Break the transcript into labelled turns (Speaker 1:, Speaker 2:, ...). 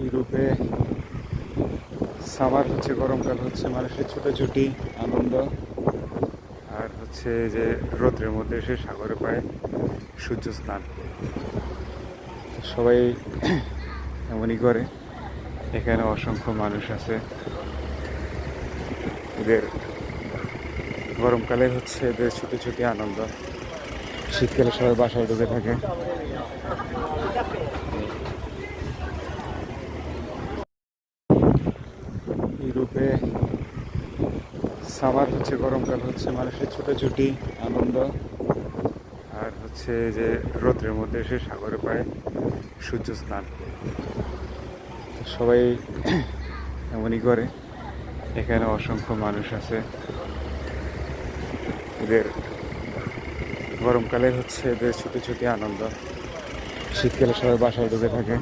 Speaker 1: ইউরোপে সামার হচ্ছে, গরমকাল হচ্ছে মানুষের ছুটোছুটি আনন্দ, আর হচ্ছে যে রৌদ্রের মধ্যে এসে সাগরে পায় সূর্য স্নান। সবাই এমনই করে। এখানে অসংখ্য মানুষ আছে। এদের গরমকালে হচ্ছে এদের ছুটি আনন্দ, শীতকালে সবাই বাসায় ঢুকে থাকে। ইউরোপে সামার হচ্ছে, গরমকাল হচ্ছে মানুষের ছুটোছুটি আনন্দ, আর হচ্ছে যে রৌদ্রের মধ্যে এসে সাগরে পায় সূর্য স্নান। সবাই এমনই করে। এখানে অসংখ্য মানুষ আছে। এদের গরমকালে হচ্ছে এদের ছুটি আনন্দ, শীতকালে সবাই বাসায় ঢুকে থাকে।